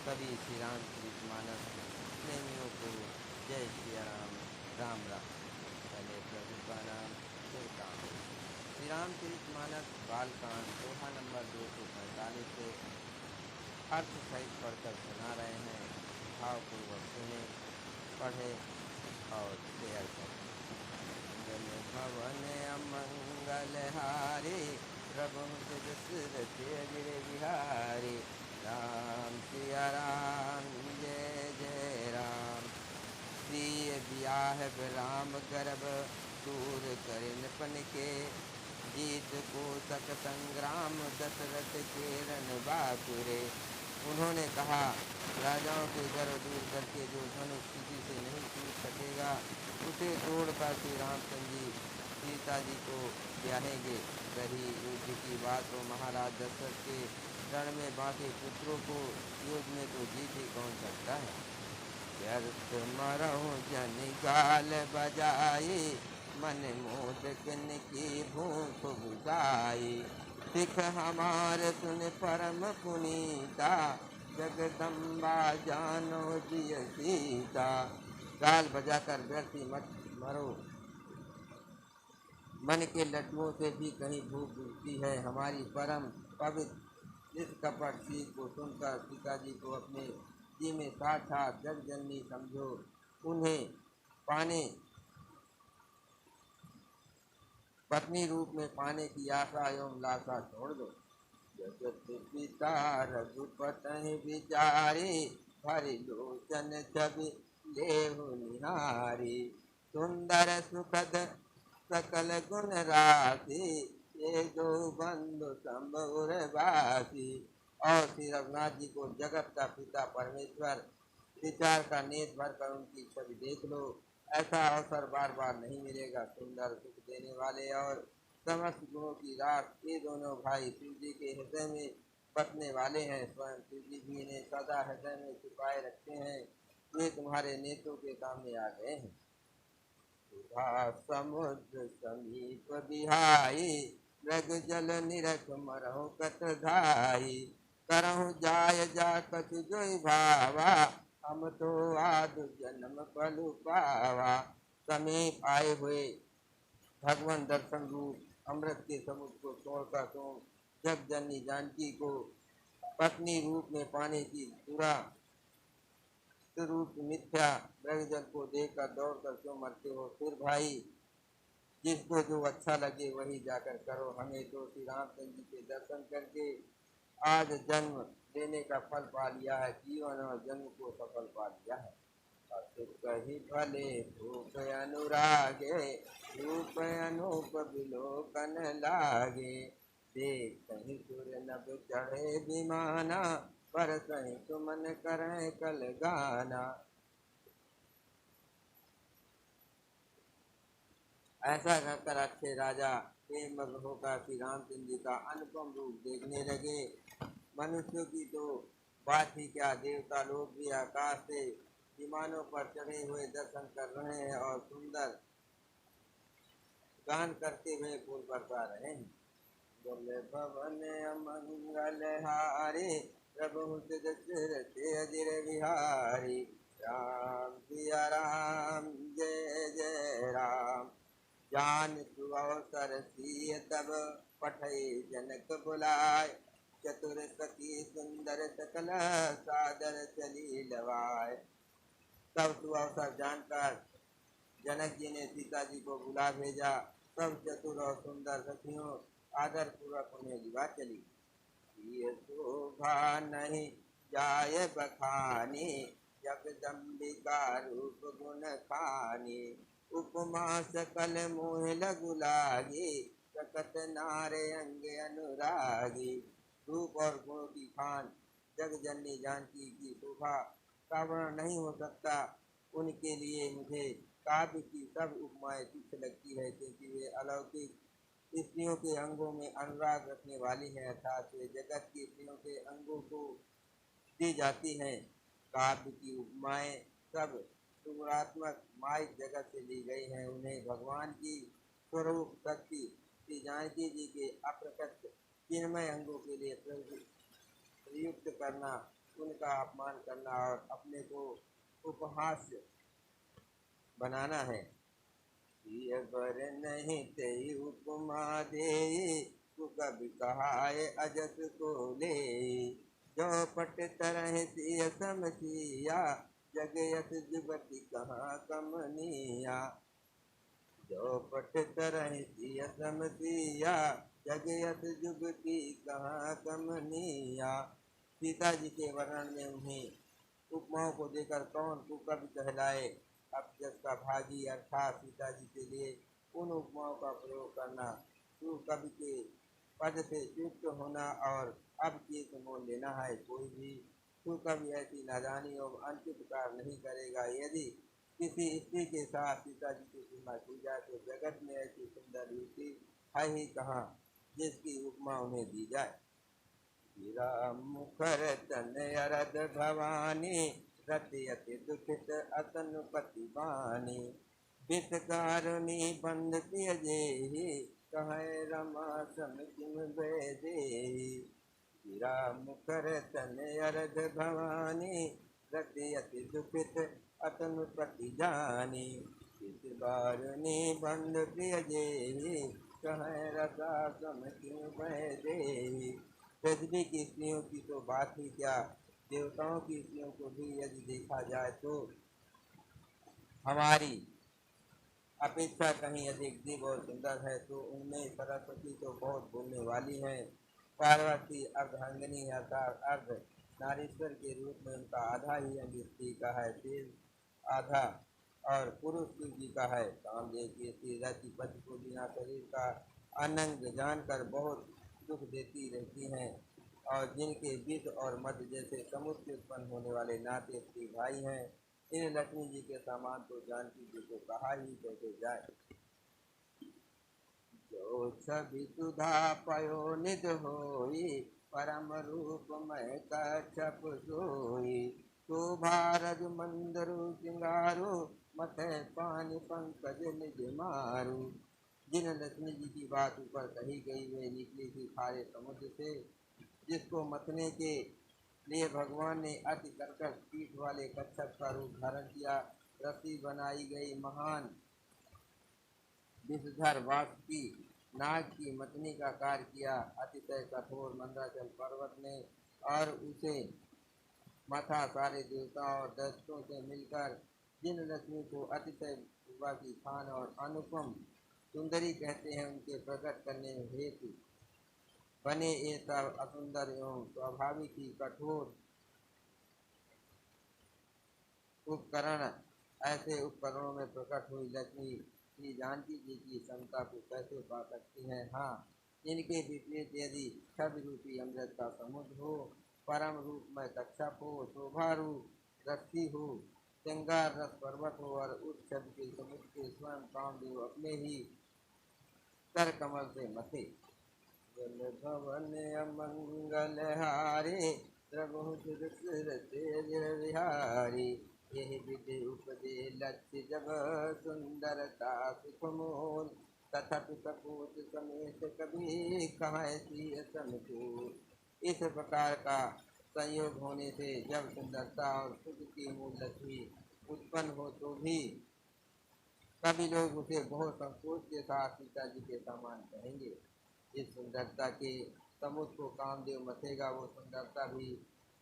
सभी श्री रामचरित मानस प्रेमियों को जय श्री राम, राम राम। पहले प्रभु का नाम फिर काम। श्री रामचरित मानस बालकांड दोहा नंबर 245 से अर्थ सहित पढ़कर सुना रहे हैं। भावपूर्वक सुने, पढ़े और शेयर करें। जन भवन अमंगलहारी, प्रभु दशरथ अजर बिहारी। राम सिया राम, जय जय राम। प्रिय बियाह राम गर्भ, दूर करिन पन के। जीत को तक संग्राम, दशरथ के रन बापुरे। उन्होंने कहा, राजाओं के गर्व दूर करके जो धनुष किसी से नहीं टूट सकेगा, उसे तोड़कर श्री रामचंद्र जी सीता जी को ब्याहेंगे। रही युद्ध की बात, तो महाराज दशरथ के रण में बाकी पुत्रों को युद्ध में तो जीत ही कौन सकता है। व्यर्थ मरहु जन गाल बजाई, मन मोदकन की भूख बुझाई। सिख हमार सुन परम पुनीता, जगदम्बा जानो जिय सीता। गाल बजाकर व्यर्थी मत मरो, मन के लड्डुओं से भी कहीं भूख बुझती है। हमारी परम पवित्र इस कपट सीख को सुनकर सीता जी को अपने जी में साक्षात जगजननी समझो। उन्हें पाने, पत्नी रूप में पाने की आशा एवं लाशा छोड़ दो। जगत पिता रघुपति विचारी, भरि लोचन छवि लेहु निहारी। सुंदर सुखद सकल गुण राशि, ये दो बंधु संबुर बासी। और श्री रघुनाथ जी को जगत का पिता परमेश्वर विचार का नेत्र भर कर उनकी छवि देख लो। ऐसा अवसर बार बार नहीं मिलेगा। सुंदर सुख देने वाले और समस्त गुणों की राख ये दोनों भाई शिव जी के हृदय में बसने वाले हैं। स्वयं शिव जी भी इन्हें सदा हृदय में छुपाए रखते हैं। वे तुम्हारे नेत्रों के सामने आ गए हैं। समुद्र समीप बिहाई, रग जल निरख मरहु कत धाई। करहु जाय जा कछु जोई भावा, हम तो आदि जन्म पलु पावा। समीप आए हुए भगवान दर्शन रूप अमृत के समुद्र को छोड़कर तुम जग जननी जानकी को पत्नी रूप में पाने की पूरा रूप मिथ्या ब्रह्मजन को देखकर दौड़कर क्यों मरते हो। फिर भाई, जिसको जो अच्छा लगे वही जाकर करो। हमें तो श्री रामचंद्र जी के दर्शन करके आज जन्म लेने का फल पा लिया है। जीवन और जन्म को सफल पा लिया है। कही भले रूप अनुरागे, रूप अनूप विलोकन लागे। देख कहीं सुर नभ चढ़े विमाना, पर सही तुमन करें कल गाना। ऐसा कहकर अच्छे राजा प्रेम मग्न होकर श्री रामचंद्र जी का अनुपम रूप देखने लगे। मनुष्यों की तो बात ही क्या, देवता लोग भी आकाश से विमानों पर चढ़े हुए दर्शन कर रहे हैं और सुंदर गान करते हुए फूल बरसा रहे हैं। बोले भवन अमंगल हारी, प्रभु दशरथ अजर बिहारी। राम सिया राम, जय जय राम। जान सुअवसर सिय तब, पठै जनक बुलाय। चतुर सखी सुंदर सकल, सादर चली लवाय। तब सुअवसर जानकर जनक जी ने सीता जी को बुला भेजा। सब चतुर और सुंदर सखियों आदर पूर्वक उन्हें लिवा चली। ये शोभा नहीं जाय बखानी, जगदम्बिका रूप गुण खानी। उपमा सकल मोह लगु लागी, सकत नारे अंग अनुरागी। रूप और गुणों की खान जगजननी जानकी की शोभा का वर्णन नहीं हो सकता। उनके लिए मुझे काव्य की सब उपमाएं तुच्छ लगती है, क्योंकि वे अलौकिक स्त्रियों के अंगों में अनुराग रखने वाली हैं, अर्थात वे जगत की स्त्रियों के अंगों को दी जाती हैं। काव्य की उपमाएं सब सुगुणात्मक माइक जगत से ली गई हैं। उन्हें भगवान की स्वरूप शक्ति श्री जानकी जी के अप्रकट चिन्मय अंगों के लिए प्रयुक्त करना उनका अपमान करना और अपने को उपहास्य बनाना है। ये बर नहीं तेई उपमा दे, तू कभी कहाए अजस को ले। जो पट तरह सिय समसिया, जगयत जुगति कहाँ कमनिया। जो पट तरह सिय समसिया, जगयत जुगति कहाँ कमनिया। सीता जी के वर्णन में उन्हें उपमाओं को देकर कौन कुकवि कहलाए। अब जिसका भागी अर्थात सीता जी के लिए उन उपमाओं का प्रयोग करना, कवि के पद से युक्त होना और अब चेत मोल लेना है। कोई भी कवि ऐसी नादानी और अनुचित कार्य नहीं करेगा। यदि किसी स्त्री के साथ सीता जी की तुलना की जाए तो जगत में ऐसी सुंदर युवती है ही कहाँ जिसकी उपमा उन्हें दी जाए। मुखर तन अरद भवानी, रतियति दुखित अतनुपति बानी। विषकारुणी बंद प्रिय जेहि, कहे रमा सम किम बेदेहि। मुखर तन अरद भवानी, रतियति दुखित अतनुपति जानी। विषकारुणी बंद प्रिय जेहि, कहे रसा सम किम बेदेहि। पृथ्वी की स्त्रियों की तो बात ही क्या, देवताओं की स्त्रियों को भी यदि देखा जाए तो हमारी अपेक्षा कहीं अधिक दिव्य और सुंदर है। तो उनमें सरस्वती तो बहुत बोलने वाली हैं। पार्वती अर्धांगिनी अर्थात अर्ध नारीश्वर के रूप में उनका आधा ही अंग स्त्री का है, शेष आधा और पुरुष शिव जी का है। कामदेव की स्त्री रति पति को बिना शरीर का अनंग जानकर बहुत दुख देती रहती हैं और जिनके विष और मध्य जैसे समुद्र से उत्पन्न होने वाले नाते स्त्री भाई हैं। इन लक्ष्मी जी के समान तो जानकी जी को कहा ही कैसे जाए। जो छवि सुधा पयो निध होई, परम रूप मय कच्छप सोई। शोभा रज मंदरु सिंगारू, मथे पानी पंकज निज मारू। जिन लक्ष्मी जी की बात ऊपर कही गई वे निकली थी खारे समुद्र से, जिसको मथने के लिए भगवान ने अति कर्कश पीठ वाले कच्छप का रूप धारण किया। रस्सी बनाई गई महान विषधर वास की नाग की मथनी का कार्य किया अतिशय कठोर मंदाचल पर्वत ने और उसे मथा। सारे देवताओं और दैत्यों से मिलकर जिन लक्ष्मी को अतिशय की खान और अनुपम सुंदरी कहते हैं, उनके प्रकट करने हेतु बने ये सब असुंदर एवं स्वाभाविक ही कठोर उपकरण। ऐसे उपकरणों में प्रकट हुई लक्ष्मी श्री जानकी जी की क्षमता को कैसे पा सकती हैं। हाँ, इनके विपरीत यदि छवि रूपी अमृत का समुद्र हो, परम रूप में कच्छप हो, शोभा रूप रस्सी हो, श्रृंगार रस पर्वत हो और उस छवि के समुद्र के स्वयं कामदेव अपने ही कर कमल से मथे। जल भवन अमंगल हारे, प्रभु विहारी। यही विधि उपदे लक्ष्य जब, सुंदरता सुख मोल। तथापि कपूत समेत कभी, कहाँ इस प्रकार का संयोग होने से जब सुंदरता और सुख की मूल लक्ष्मी उत्पन्न हो तो भी कभी लोग उसे बहुत संकोच के साथ सीता जी के समान कहेंगे। इस सुंदरता के समुद्र को कामदेव मथेगा, वो सुंदरता भी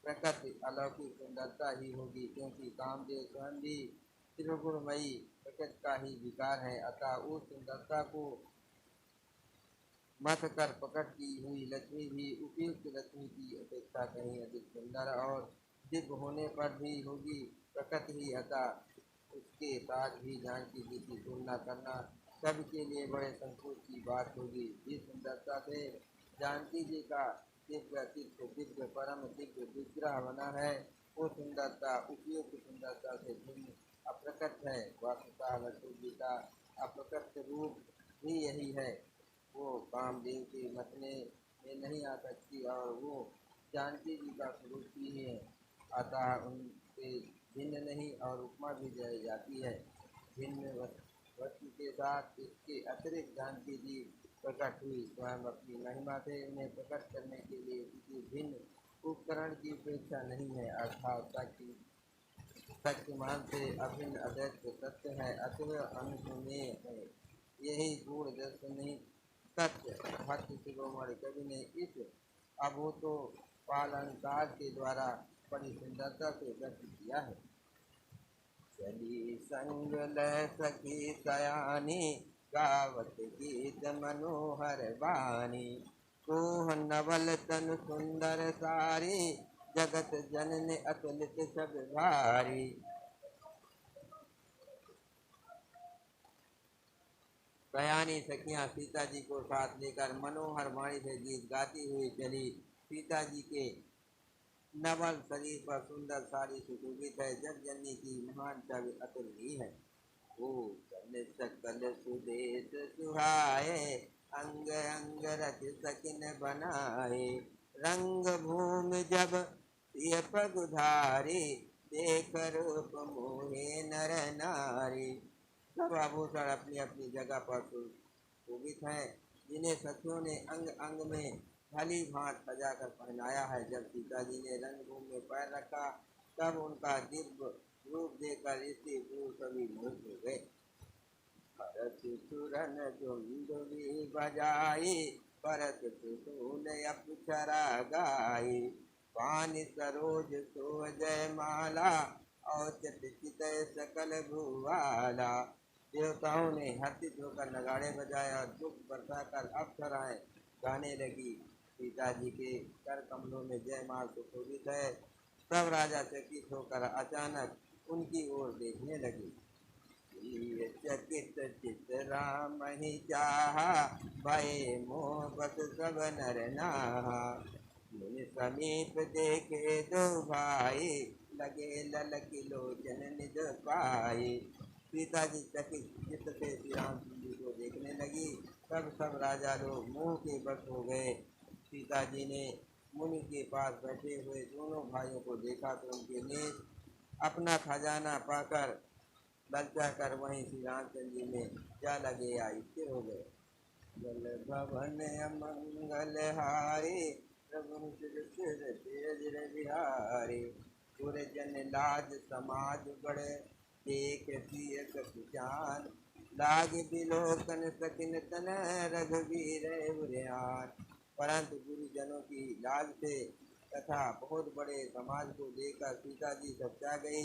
प्रकृति अलौकिक सुंदरता ही होगी, क्योंकि कामदेव स्वयं भी त्रिगुणमयी प्रकृति का ही विकार है। अतः उस सुंदरता को मथ कर प्रकट की हुई लक्ष्मी भी उपयुक्त लक्ष्मी की अपेक्षा कहीं अधिक सुंदर और दिव्य होने पर भी होगी प्रकट ही। अतः उसके साथ भी जानकी जी की तुलना करना सबके लिए बड़े संकोच की बात होगी। इस सुंदरता से जानकी जी का दिव्य चित्त दिव्य परम दिव्य विग्रह बना है। वो सुंदरता उपयुक्त सुंदरता से भिन्न अप्रकट है। वास्तुतः लक्ष्मी जी का अप्रकट रूप भी यही है। वो कामदेव के मथने में नहीं आ सकती और वो जानकी जी का स्वरूप ही है। अतः उनसे भिन्न नहीं और उपमा भी दी जाती है। भिन्न वस्तु के साथ इसके अतिरिक्त जानकी जी प्रकट हुई। स्वयं अपनी महिमा से उन्हें प्रकट करने के लिए किसी भिन्न उपकरण की उपेक्षा नहीं है, अर्थात शक्तिमान से अभिन्न अद्वैत सत्य है, अतः अनुमेय है। यही गुण दर्शनी सत्य भक्त शिरोमणि कवि ने इस अभूत पालनकार के द्वारा बड़ी सुंदरता से व्यक्त किया है। चली संग लय सखी सयानी, गावत गीत मनोहर बानी, सोह नवल तन सुंदर सारी, जगत जनन अतुलित सब भारी। सयानी सखियां सीता जी को साथ लेकर मनोहर वाणी से गीत गाती हुई चली। सीता जी के नवल शरीर पर सुंदर साड़ी सुशोभित है, जग जननी की महान छवि अतुलनीय है। ओ सकल सुदेश सुहाए, अंग अंग रच सकिन बनाए, रंग भूमि जब सिय पगुधारी, देख रूप मोहे नर नारी। सब आभूषण अपनी अपनी जगह पर सुशोभित हैं, जिन्हें सखियों ने अंग अंग में भली भांत सजा कर पहनाया है। जब सीता जी ने रणभूमि में पैर रखा, तब उनका दिव्य रूप देखकर ऋषि पुरुष सभी मुग्ध हो गए। भरत सुरन दुंदुभी बजाई, भरत सुसूल अप्सरा गाई, पानी सरोज सो जय माला, औचत चितय सकल भुवाला। देवताओं ने हर्षित होकर नगाड़े बजाए और दुख बरसाकर अप्सराएं गाने लगी। सीता जी के कर कमलों में जयमाल सुशोभित है। तब राजा चकित होकर अचानक उनकी ओर देखने लगे। चकित चित राम ही चाहा, भय मोह बस सब नर नाहा, मुनि समीप देखे दो भाई, लगे ललक लोचन निज पाई। सीता जी चकित चित्त से श्री राम जी को देखने लगी। तब सब राजा लोग मोह के बस हो गए। सीता जी ने मुनि के पास बैठे हुए दोनों भाइयों को देखा तो उनके नेत्र अपना खजाना पाकर लज्जा कर वहीं श्री रामचंद्र जी में क्या लगे या स्थिर हो गए। जल भवन अमंगल हारी, प्रभु तेज बिहारी, पूरे जन लाज समाज बड़े, देख सिय कपिचान, लाग बिलोकन सकिन तन, रघुवीर उरियान। परंतु गुरुजनों की लाज से तथा बहुत बड़े समाज को देखकर सीता जी सच्चा गई।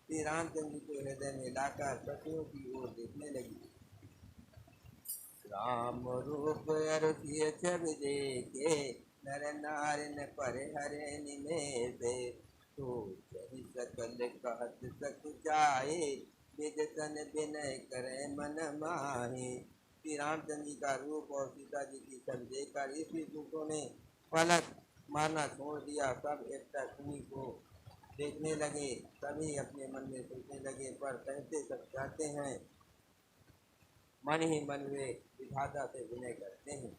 श्री रामचंद्र जी को हृदय में लाकर सखियों की ओर देखने लगी। राम रूप अरुषिय छवि देखे, नर नारिन पर हरे निमेषे, तो जहि सकल कहत सकुचाए, विदसन विनय करे मन माहे। श्री रामचंद्र जी का रूप और सीता जी की छवि देखकर इसी दूतों ने पलक मारना छोड़ दिया। सब एकटक उन्हीं को देखने लगे। सभी अपने मन में सोचने लगे, पर कहते सब चाहते हैं, मन ही मन वे विधाता से विनय करते हैं।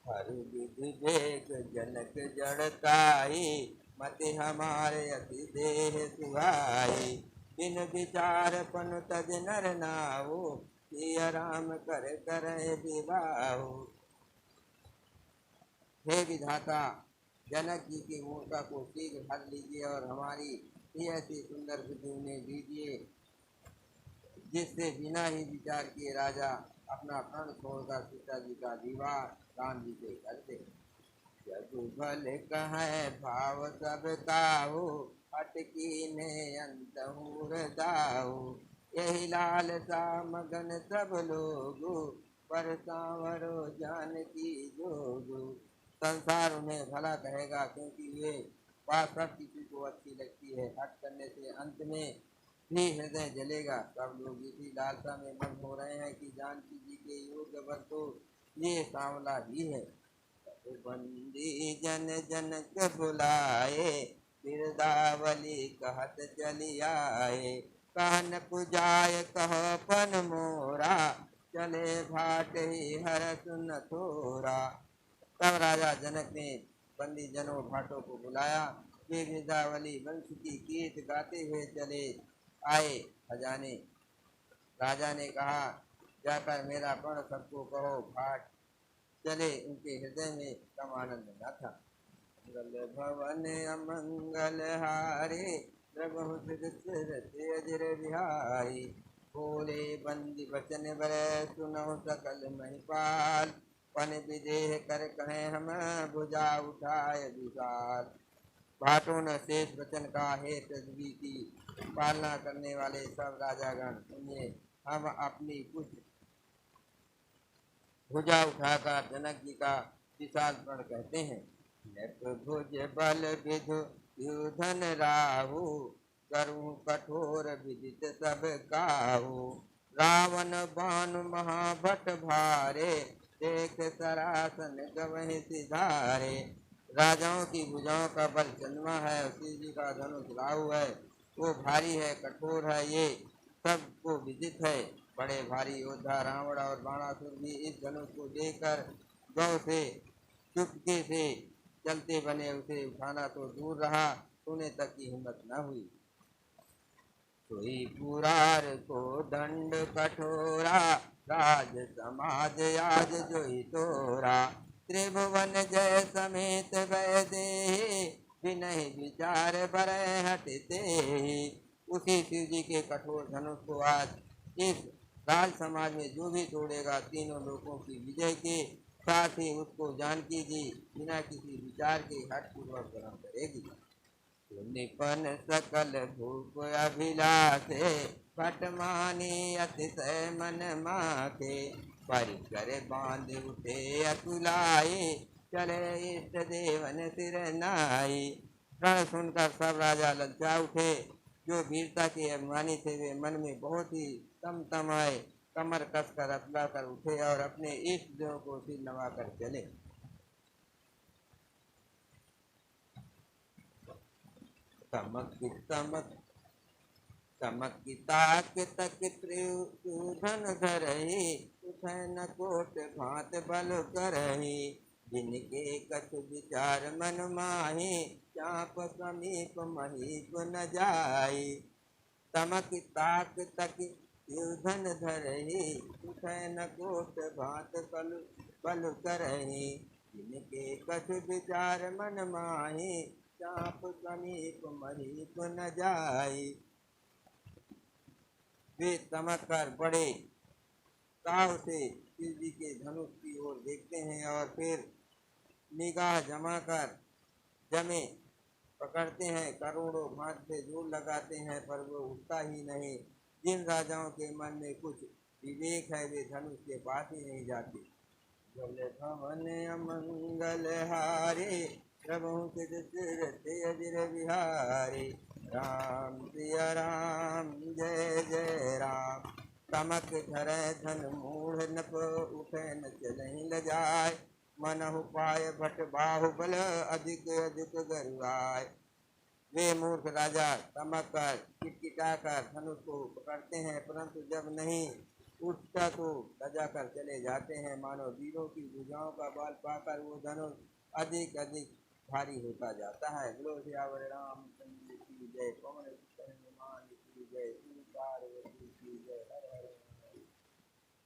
हर विधि देख जनक जड़ताई, मति हमारे अति देह सुहाई, बिन विचार पन तज नर नाऊ, सिया राम कर करे विवाहु। हे विधाता, जनक जी की मूर्ता को शीघ्र हर लीजिए और हमारी ऐसी सुंदर बुद्धि उन्हें दीजिए, जिससे बिना ही विचार किए राजा अपना प्राण छोड़कर सीता जी का विवाह राम जी से कर दे। जगुबल कहे भाव सब काहू, अटकी ने अंत दाऊ, यही लाल सा मगन सब लोगु, पर सांवरो जानकी जोगु। संसार उन्हें भला कहेगा, क्योंकि वे बात सब किसी को अच्छी लगती है। हट करने से अंत में भी हृदय जलेगा। सब लोग इसी लालसा में मग्न हो रहे हैं कि जानकी जी के योग्य वर तो ये सांवला ही है। बंदी जन जनक बुलाए, बिरदावली कहत चली आए, कहन पुजाय कहो पन मोरा, चले भाट ही हर सुन थोरा। तब राजा जनक ने बंदी जनों भाटों को बुलाया। वे बिरदावली वंश की गीत गाते हुए चले आए। खजाने राजा ने कहा, जाकर मेरा पण सबको कहो, भाट चले। उनके हृदय में कम आनंद न था। मंगल भवन अमंगल हारे प्रभु सिरते अजर बिहारी। बोले बंदी बचन बर सुनो सकल महिपाल। पन विदेह कर कहे हम भुजा उठाए विशाल। भाटों न शेष वचन का है पृथ्वी की पालना करने वाले सब राजागण सुनिए। हम अपनी कुछ भुजा उठाकर जनक जी का विशाल प्रण कहते हैं। भुज बल विधु युधन राहु करूं कठोर विदित सब काहू। रावण बानु महाभट भारे देख सरासन गवहि सिधारे। राजाओं की भुजाओं का बल चंद्रमा है, शिव जी का धनुष राहु है, वो भारी है, कठोर है, ये सबको विदित है। बड़े भारी योद्धा रावण और बाणासुर भी इस धनुष को देखकर गौ से चुपके से चलते बने, उसे उठाना तो दूर रहा, सोने तक की हिम्मत न हुई। सोई पुरार को दंड कठोरा राज समाज आज जोई तोरा। त्रिभुवन जय समेत वैदे विनय विचार बर हटते। उसी शिव जी के कठोर धनुष को आज इस राज समाज में जो भी तोड़ेगा तीनों लोगों की विजय के साथ ही उसको जानकी जी बिना किसी विचार के हठ पूर्वक ग्रहण करेगी। निपन सकल भूप अभिलाषे पटमानी अतिशय मन माखे। परिकर बांध उठे अतुलाई चले इष्ट देवन सिर नाई। प्रण सुनकर सब राजा लज्जा उठे। जो वीरता के अभिमानी थे वे मन में बहुत ही तम आए, कमर कसकर अतला कर उठे और अपने इष्ट देव को सिर नवा कर चले। तमक ताक तक त्रिशूधन धरहि उठन कोट भांत बल करहि। जिनके कछ विचार मन माहि चाप समीप महीप न जाई। तमक ताक तक त्रिशूधन धरहि उठन कोट भांत बल करहि। जिनके कछ विचार मन माहि चाप समीप महीप न जाई। वे तमक कर बड़े ताव से शिव जी के धनुष की ओर देखते हैं और फिर निगाह जमे पकड़ते हैं। करोड़ों भांत से जोर लगाते हैं पर वो उठता ही नहीं। जिन राजाओं के मन में कुछ विवेक है वे धनुष के पास ही नहीं जाते। जल भवन अमंगल हारे प्रभु सिरते अजर बिहारी। राम सिया राम जय जय राम। तमक धरे धन मूढ़ नप उठे न चलहि लजाय। मनहु पाय भट बाहुबल अधिक अधिक गरुआय। वे मूर्ख राजा तमक कर किटकिटा कर धनुष को पकड़ते हैं परंतु जब नहीं उठता तो लजा कर चले जाते हैं। मानो वीरों की भुजाओं का बल पाकर वो धनुष अधिक अधिक भारी होता जाता है। बोलो सियावर रामचंद्र की जय। पवन की जय। पार्वती की जय। हर हर